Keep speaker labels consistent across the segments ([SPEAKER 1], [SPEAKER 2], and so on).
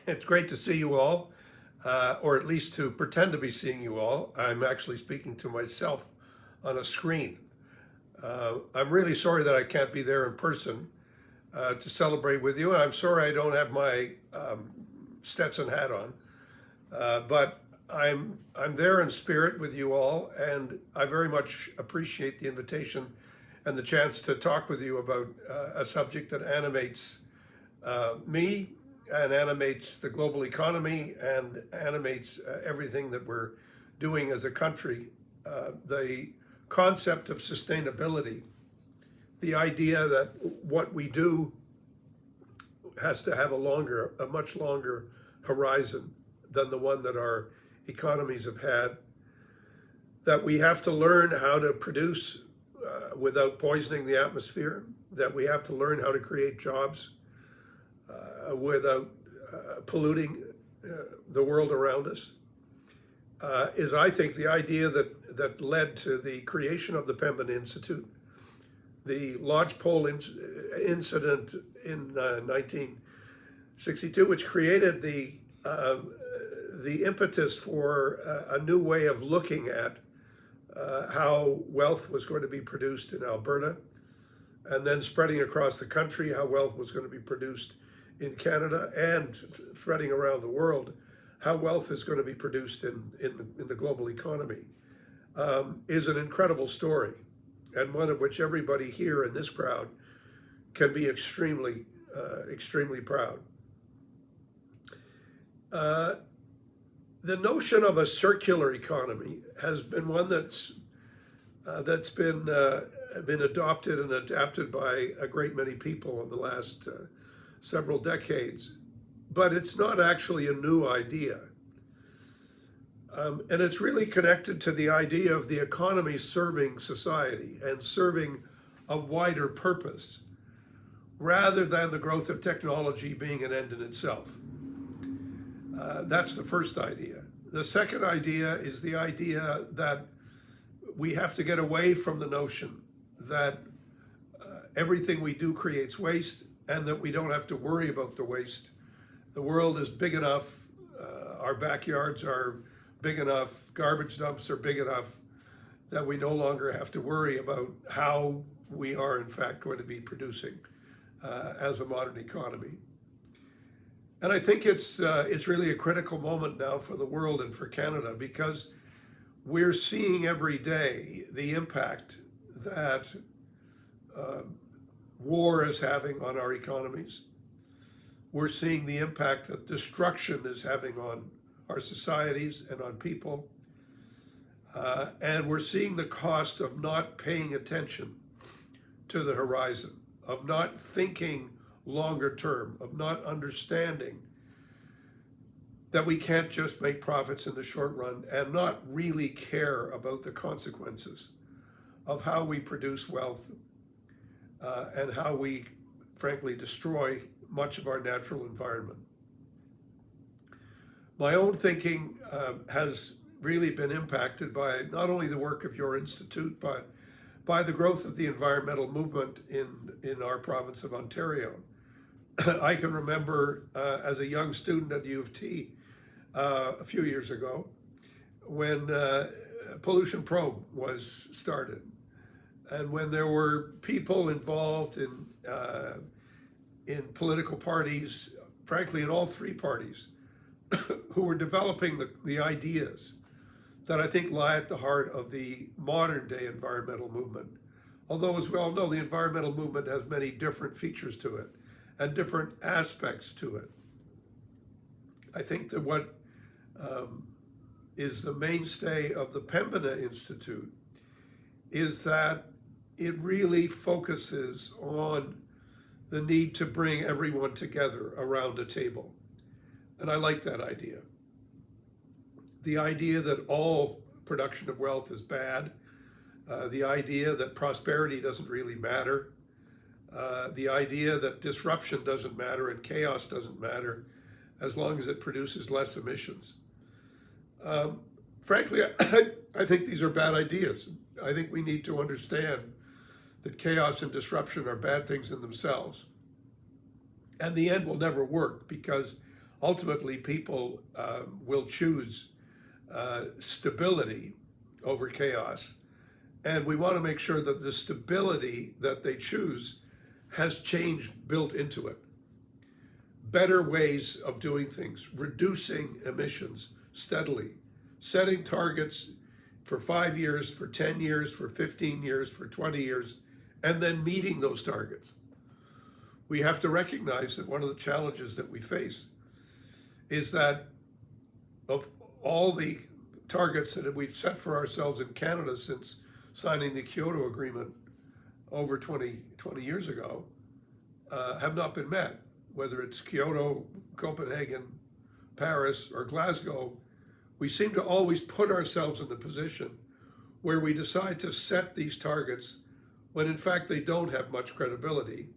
[SPEAKER 1] It's great to see you all, or at least to pretend to be seeing you all. I'm actually speaking to myself on a screen. I'm really sorry that I can't be there in person to celebrate with you, and I'm sorry I don't have my Stetson hat on. But I'm there in spirit with you all, and I very much appreciate the invitation and the chance to talk with you about a subject that animates me and animates the global economy and animates everything that we're doing as a country. The concept of sustainability, the idea that what we do has to have a much longer horizon than the one that our economies have had, that we have to learn how to produce without poisoning the atmosphere, that we have to learn how to create jobs without polluting the world around us, is, I think, the idea that led to the creation of the Pembina Institute, the lodgepole incident in 1962, which created the impetus for a new way of looking at how wealth was going to be produced in Alberta, and then spreading across the country, how wealth was going to be produced in Canada, and spreading around the world, how wealth is going to be produced in the global economy, is an incredible story, and one of which everybody here in this crowd can be extremely proud. The notion of a circular economy has been one that's been adopted and adapted by a great many people in the last several decades, but it's not actually a new idea. And it's really connected to the idea of the economy serving society and serving a wider purpose, rather than the growth of technology being an end in itself. That's the first idea. The second idea is the idea that we have to get away from the notion that everything we do creates waste and that we don't have to worry about the waste. The world is big enough, our backyards are big enough, garbage dumps are big enough that we no longer have to worry about how we are in fact going to be producing as a modern economy. And I think it's really a critical moment now for the world and for Canada, because we're seeing every day the impact that war is having on our economies. We're seeing the impact that destruction is having on our societies and on people. And we're seeing the cost of not paying attention to the horizon, of not thinking longer term, of not understanding that we can't just make profits in the short run and not really care about the consequences of how we produce wealth and how we, frankly, destroy much of our natural environment. My own thinking has really been impacted by not only the work of your institute, but by the growth of the environmental movement in our province of Ontario. I can remember as a young student at U of T a few years ago when Pollution Probe was started, and when there were people involved in political parties, frankly in all three parties, who were developing the ideas that I think lie at the heart of the modern day environmental movement. Although, as we all know, the environmental movement has many different features to it and different aspects to it. I think that what is the mainstay of the Pembina Institute is that it really focuses on the need to bring everyone together around a table. And I like that idea. The idea that all production of wealth is bad, the idea that prosperity doesn't really matter, the idea that disruption doesn't matter and chaos doesn't matter as long as it produces less emissions. Frankly, I think these are bad ideas. I think we need to understand that chaos and disruption are bad things in themselves. And the end will never work, because ultimately people will choose stability over chaos. And we want to make sure that the stability that they choose has change built into it. Better ways of doing things, reducing emissions steadily, setting targets for 5 years, for 10 years, for 15 years, for 20 years, and then meeting those targets. We have to recognize that one of the challenges that we face is that of all the targets that we've set for ourselves in Canada since signing the Kyoto Agreement over 20 years ago, have not been met. Whether it's Kyoto, Copenhagen, Paris, or Glasgow, we seem to always put ourselves in the position where we decide to set these targets when in fact they don't have much credibility,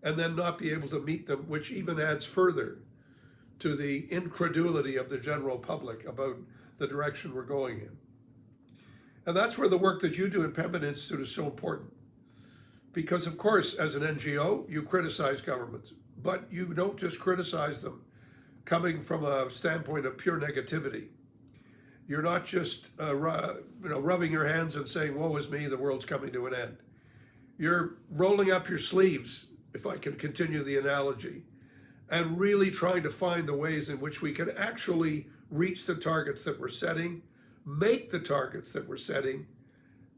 [SPEAKER 1] and then not be able to meet them, which even adds further to the incredulity of the general public about the direction we're going in. And that's where the work that you do at Pembina Institute is so important. Because of course, as an NGO, you criticize governments, but you don't just criticize them coming from a standpoint of pure negativity. You're not just rubbing your hands and saying, woe is me, the world's coming to an end. You're rolling up your sleeves, if I can continue the analogy, and really trying to find the ways in which we can actually reach the targets that we're setting, make the targets that we're setting,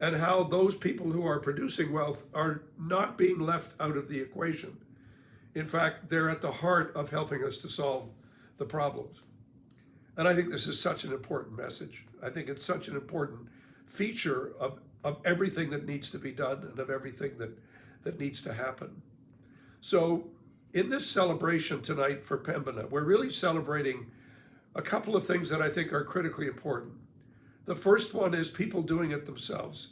[SPEAKER 1] and how those people who are producing wealth are not being left out of the equation. In fact, they're at the heart of helping us to solve the problems. And I think this is such an important message. I think it's such an important feature of everything that needs to be done and of everything that needs to happen. So in this celebration tonight for Pembina, we're really celebrating a couple of things that I think are critically important. The first one is people doing it themselves.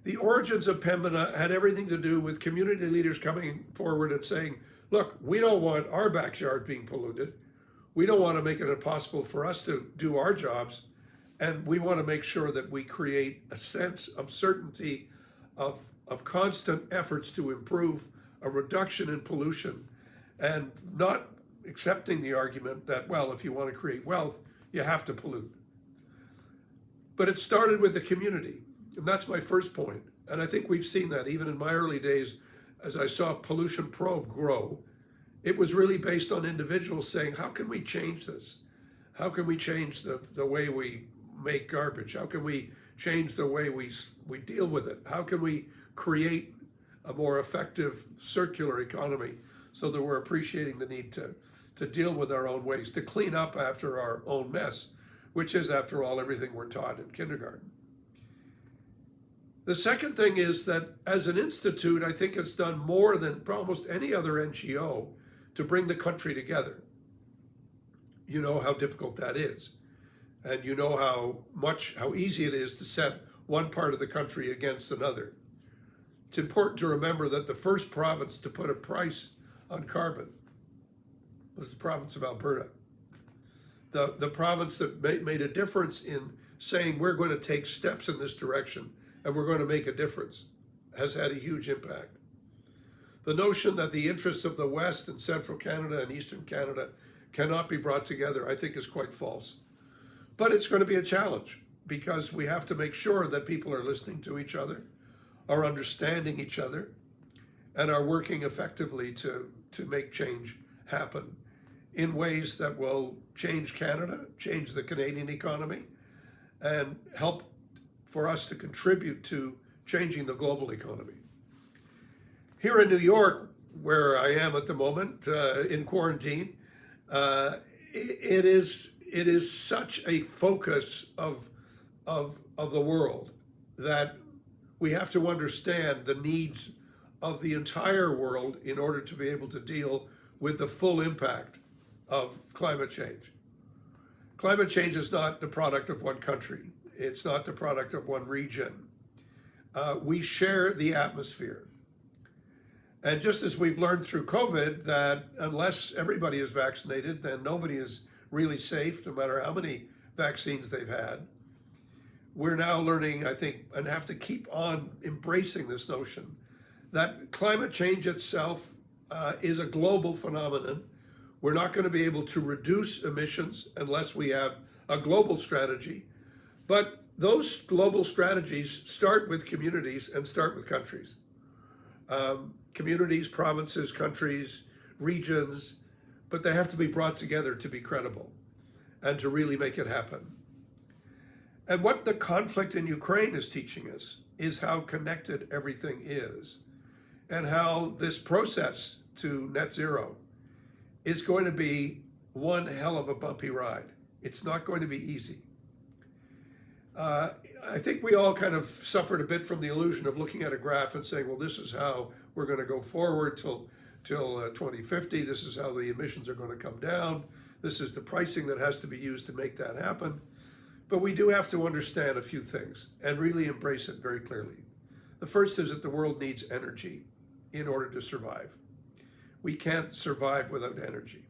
[SPEAKER 1] The origins of Pembina had everything to do with community leaders coming forward and saying, look, we don't want our backyard being polluted. We don't want to make it impossible for us to do our jobs. And we want to make sure that we create a sense of certainty, of constant efforts to improve, a reduction in pollution, and not accepting the argument that, well, if you want to create wealth, you have to pollute. But it started with the community. And that's my first point. And I think we've seen that even in my early days, as I saw Pollution Probe grow, it was really based on individuals saying, how can we change this? How can we change the way we make garbage? How can we change the way we deal with it? How can we create a more effective circular economy so that we're appreciating the need to deal with our own waste, to clean up after our own mess, which is, after all, everything we're taught in kindergarten. The second thing is that as an institute, I think it's done more than almost any other NGO to bring the country together. You know how difficult that is. And you know how easy it is to set one part of the country against another. It's important to remember that the first province to put a price on carbon was the province of Alberta. The province that made a difference in saying we're going to take steps in this direction and we're going to make a difference has had a huge impact. The notion that the interests of the West and Central Canada and Eastern Canada cannot be brought together, I think, is quite false. But it's going to be a challenge because we have to make sure that people are listening to each other, are understanding each other, and are working effectively to make change happen in ways that will change Canada, change the Canadian economy, and help for us to contribute to changing the global economy. Here in New York, where I am at the moment, in quarantine, it is such a focus of the world that we have to understand the needs of the entire world in order to be able to deal with the full impact of climate change. Climate change is not the product of one country. It's not the product of one region. We share the atmosphere. And just as we've learned through COVID that unless everybody is vaccinated, then nobody is really safe, no matter how many vaccines they've had. We're now learning, I think, and have to keep on embracing this notion that climate change itself is a global phenomenon We're not going to be able to reduce emissions unless we have a global strategy. But those global strategies start with communities and start with countries. Communities, provinces, countries, regions, but they have to be brought together to be credible and to really make it happen. And what the conflict in Ukraine is teaching us is how connected everything is, and how this process to net zero is going to be one hell of a bumpy ride. It's not going to be easy. I think we all kind of suffered a bit from the illusion of looking at a graph and saying, well, this is how we're going to go forward till 2050. This is how the emissions are going to come down. This is the pricing that has to be used to make that happen. But we do have to understand a few things and really embrace it very clearly. The first is that the world needs energy in order to survive. We can't survive without energy.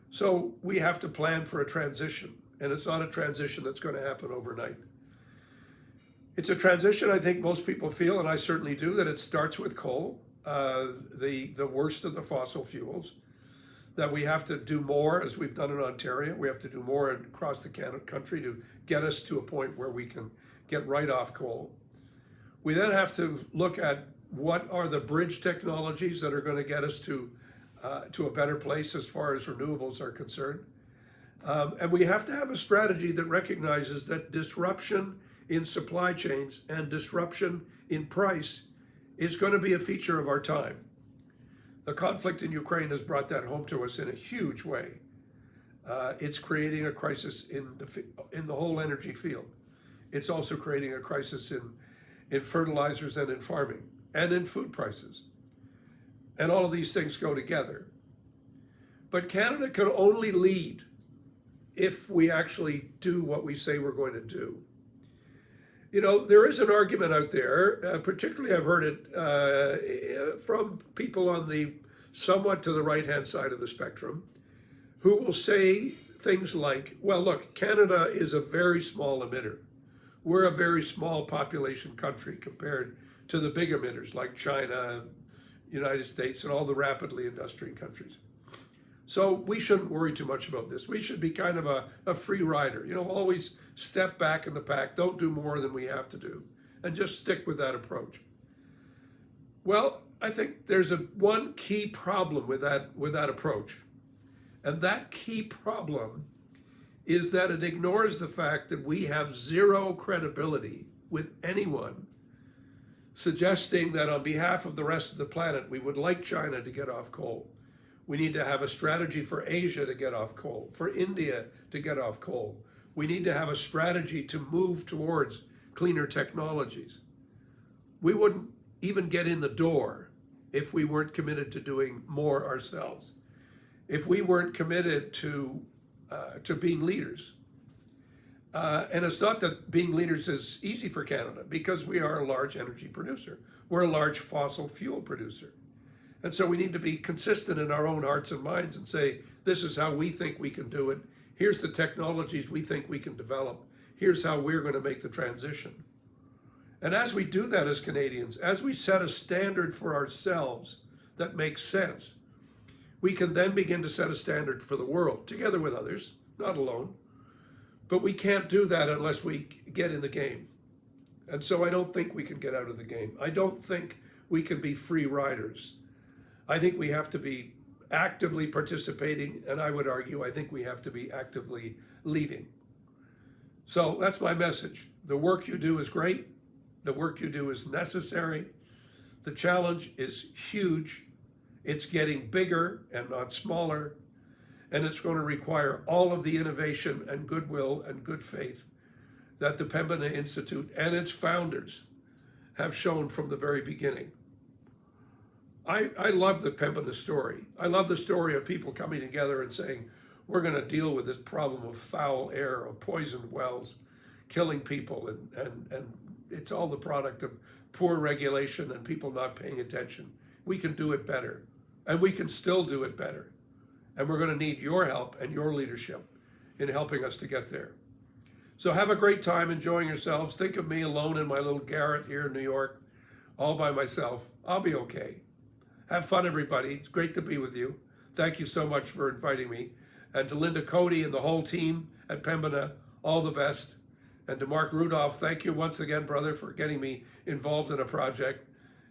[SPEAKER 1] So we have to plan for a transition, and it's not a transition that's going to happen overnight. It's a transition I think most people feel, and I certainly do, that it starts with coal, the worst of the fossil fuels, that we have to do more, as we've done in Ontario. We have to do more across the country to get us to a point where we can get right off coal. We then have to look at what are the bridge technologies that are going to get us to a better place as far as renewables are concerned. And we have to have a strategy that recognizes that disruption in supply chains and disruption in price is going to be a feature of our time. The conflict in Ukraine has brought that home to us in a huge way. It's creating a crisis in the whole energy field. It's also creating a crisis in fertilizers and in farming and in food prices. And all of these things go together. But Canada can only lead if we actually do what we say we're going to do. You know, there is an argument out there, particularly I've heard it from people on the somewhat to the right-hand side of the spectrum, who will say things like, well, look, Canada is a very small emitter. We're a very small population country compared to the big emitters like China, United States, and all the rapidly industrial countries. So we shouldn't worry too much about this. We should be kind of a free rider, you know, always step back in the pack, don't do more than we have to do, and just stick with that approach. Well, I think there's one key problem with that approach. And that key problem is that it ignores the fact that we have zero credibility with anyone suggesting that on behalf of the rest of the planet, we would like China to get off coal. We need to have a strategy for Asia to get off coal, for India to get off coal. We need to have a strategy to move towards cleaner technologies. We wouldn't even get in the door if we weren't committed to doing more ourselves, if we weren't committed to being leaders. And it's not that being leaders is easy for Canada, because we are a large energy producer. We're a large fossil fuel producer. And so we need to be consistent in our own hearts and minds and say, this is how we think we can do it. Here's the technologies we think we can develop. Here's how we're going to make the transition. And as we do that as Canadians, as we set a standard for ourselves that makes sense, we can then begin to set a standard for the world, together with others, not alone. But we can't do that unless we get in the game. And so I don't think we can get out of the game. I don't think we can be free riders. I think we have to be actively participating, and I would argue, I think we have to be actively leading. So that's my message. The work you do is great. The work you do is necessary. The challenge is huge. It's getting bigger and not smaller. And it's going to require all of the innovation and goodwill and good faith that the Pembina Institute and its founders have shown from the very beginning. I love the Pembina story. I love the story of people coming together and saying, we're going to deal with this problem of foul air, of poisoned wells, killing people, and it's all the product of poor regulation and people not paying attention. We can do it better, and we can still do it better. And we're going to need your help and your leadership in helping us to get there. So have a great time enjoying yourselves. Think of me alone in my little garret here in New York, all by myself. I'll be okay. Have fun, everybody. It's great to be with you. thank you so much for inviting me. And to Linda Cody and the whole team at Pembina, all the best. And to Mark Rudolph, thank you once again, brother, for getting me involved in a project.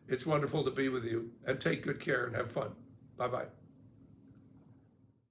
[SPEAKER 1] It's wonderful to be with you, and take good care and have fun. Bye-bye.